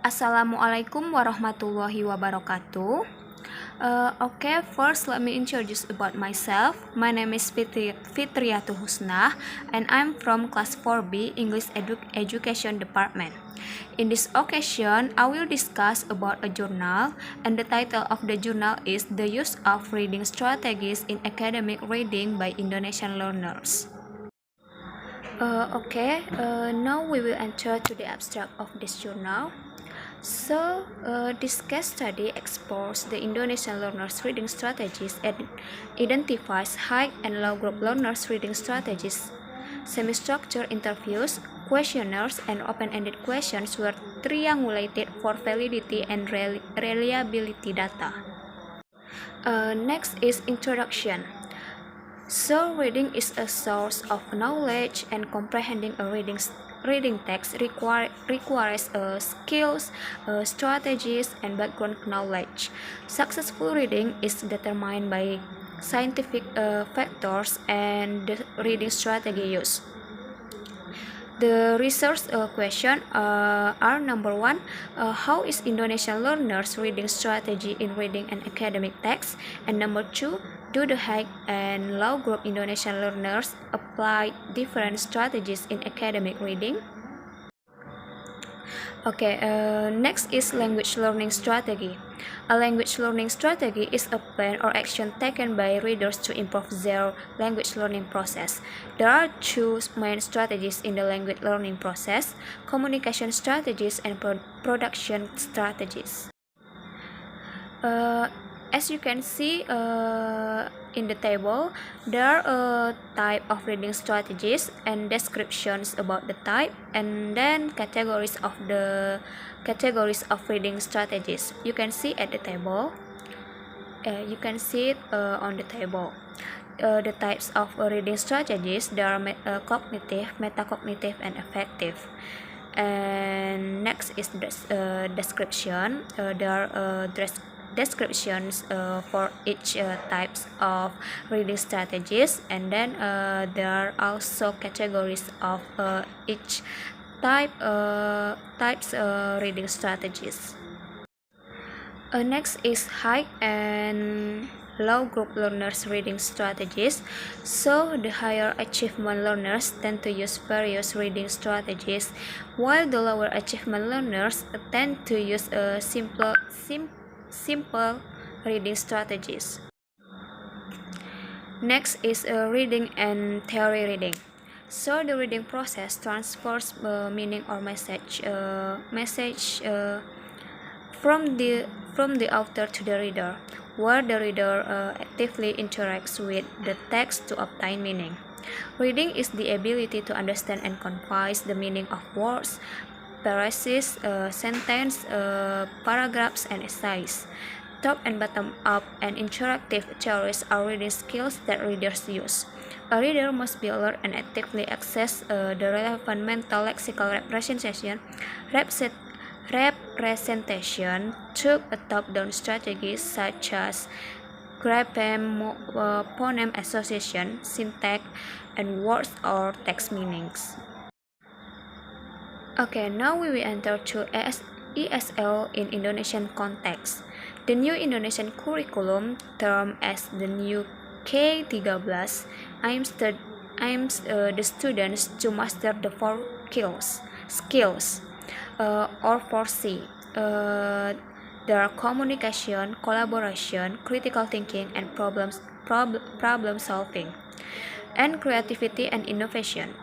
Assalamualaikum warahmatullahi wabarakatuh. First let me introduce about myself. My name is Fitriatul Husnah, and I'm from class 4B English Education Department. In this occasion, I will discuss about a journal, and the title of the journal is The Use of Reading Strategies in Academic Reading by Indonesian Learners. Now we will enter to the abstract of this journal. This case study explores the Indonesian learners' reading strategies and identifies high and low group learners' reading strategies. Semi-structured interviews, questionnaires, and open-ended questions were triangulated for validity and reliability data. Next is introduction. So, reading is a source of knowledge, and comprehending a reading text requires skills, strategies, and background knowledge. Successful reading is determined by scientific factors and the reading strategy used. The research question are number 1, how is Indonesian learners' reading strategy in reading an academic text? And number 2, do the high and low group Indonesian learners apply different strategies in academic reading? Next is language learning strategy. A language learning strategy is a plan or action taken by readers to improve their language learning process. There are two main strategies in the language learning process: communication strategies and production strategies. As you can see in the table, there are type of reading strategies and descriptions about the type, and then categories of reading strategies. You can see at the table. You can see it on the table. The types of reading strategies, there are cognitive, metacognitive, and affective. And next is description. There are descriptions for each types of reading strategies, and then there are also categories of each types reading strategies. Next is high and low group learners reading strategies. So the higher achievement learners tend to use various reading strategies, while the lower achievement learners tend to use simple reading strategies. Next is reading and theory reading. So the reading process transfers meaning or message from the author to the reader, where the reader actively interacts with the text to obtain meaning. Reading is the ability to understand and convey the meaning of words, phrases, sentence, paragraphs, and essays. Top and bottom up and interactive theories are reading skills that readers use. A reader must be alert and actively access the relevant mental lexical representation to a top-down strategies such as grapheme, phoneme association, syntax, and words or text meanings. Now we will enter to ESL in Indonesian context. The new Indonesian curriculum, termed as the new K13, aims the students to master the 4 skills or 4C. There are communication, collaboration, critical thinking, and problem solving, and creativity and innovation.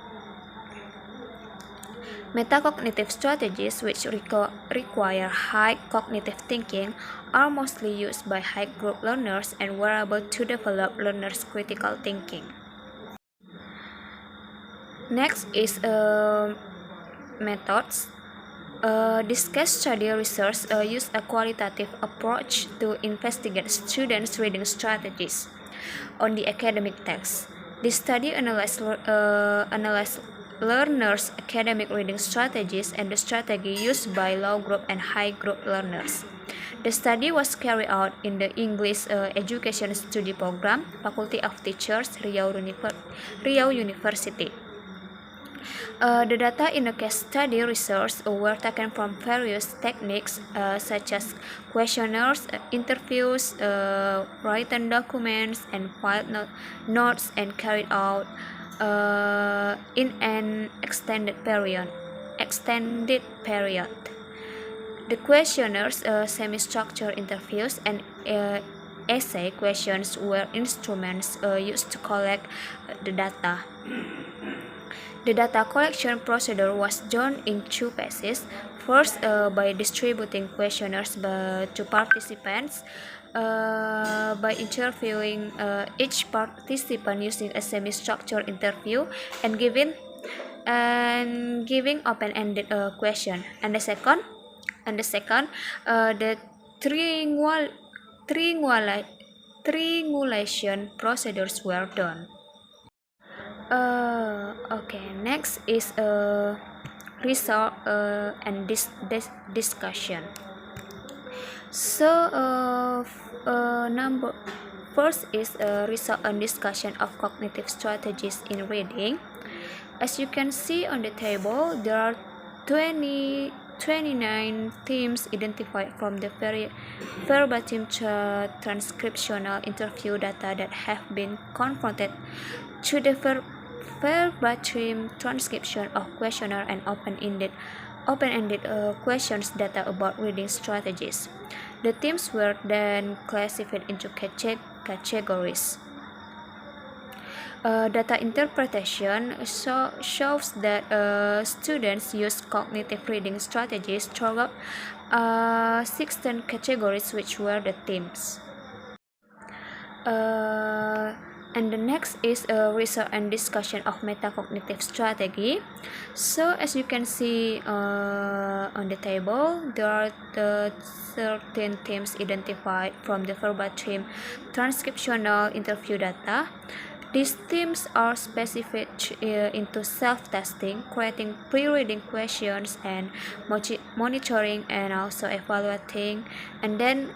Metacognitive strategies, which require high cognitive thinking, are mostly used by high group learners and were able to develop learners' critical thinking. Next is methods. This case study research used a qualitative approach to investigate students' reading strategies on the academic text. This study analyzed learners' academic reading strategies and the strategy used by low group and high group learners. The study was carried out in the English Education Study Program, Faculty of Teachers, Riau University. The data in the case study research were taken from various techniques such as questionnaires, interviews, written documents, and filed notes, and carried out in an extended period. The questionnaires, semi-structured interviews, and essay questions were instruments used to collect the data. The data collection procedure was done in two phases. First, by distributing questionnaires to participants, by interviewing each participant using a semi-structured interview and giving open-ended question. And the second, the triangulation procedures were done. Okay, next is result and discussion. So, number first is result and discussion of cognitive strategies in reading. As you can see on the table, there are 29 themes identified from the verbatim transcriptional interview data that have been confronted to the verbatim transcription of questionnaire and open-ended questions data about reading strategies. The themes were then classified into categories. Data interpretation shows that students use cognitive reading strategies throughout 16 categories, which were the themes. And the next is a research and discussion of metacognitive strategy. So as you can see on the table, there are the 13 themes identified from the verbatim transcriptional interview data. These themes are specific into self-testing, creating pre-reading questions, and monitoring and also evaluating, and then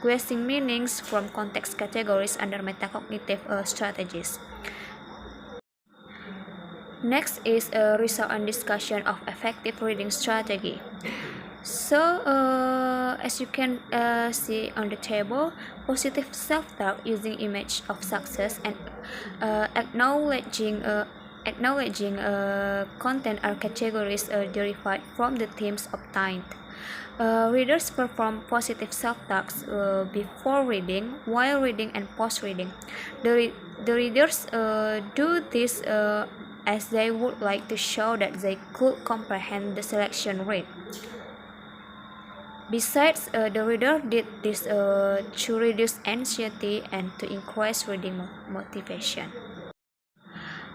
guessing meanings from context categories under metacognitive strategies. Next is a result and discussion of effective reading strategy. So, as you can see on the table, positive self-talk using image of success and acknowledging content are categories derived from the themes obtained. Readers perform positive self-talks before reading, while reading, and post-reading. The readers do this as they would like to show that they could comprehend the selection read. Besides, the reader did this to reduce anxiety and to increase reading motivation.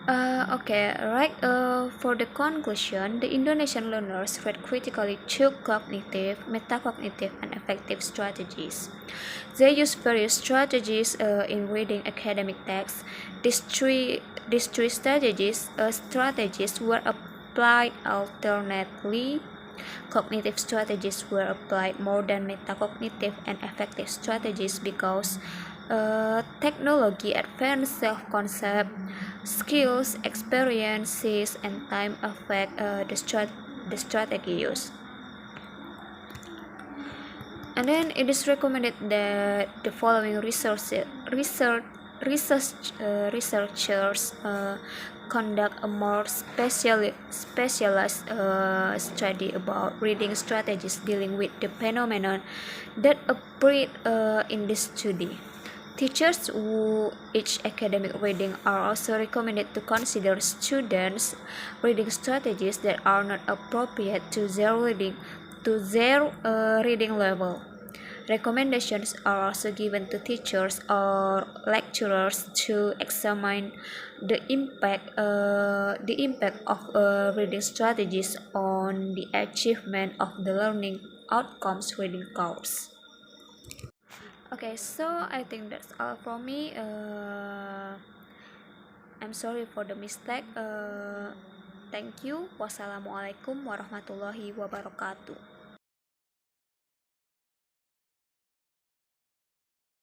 For the conclusion, the Indonesian learners read critically two cognitive, metacognitive, and affective strategies. They use various strategies in reading academic texts. These three strategies were applied alternately. Cognitive strategies were applied more than metacognitive and affective strategies because technology advanced self-concept, skills, experiences, and time affect the strategy used. And then it is recommended that the following researchers conduct a more specialized study about reading strategies dealing with the phenomenon that appeared in this study. Teachers who teach academic reading are also recommended to consider students' reading strategies that are not appropriate to their reading level. Recommendations are also given to teachers or lecturers to examine the impact of reading strategies on the achievement of the learning outcomes reading course. Okay, so I think that's all from me. I'm sorry for the mistake. Thank you. Wassalamualaikum warahmatullahi wabarakatuh.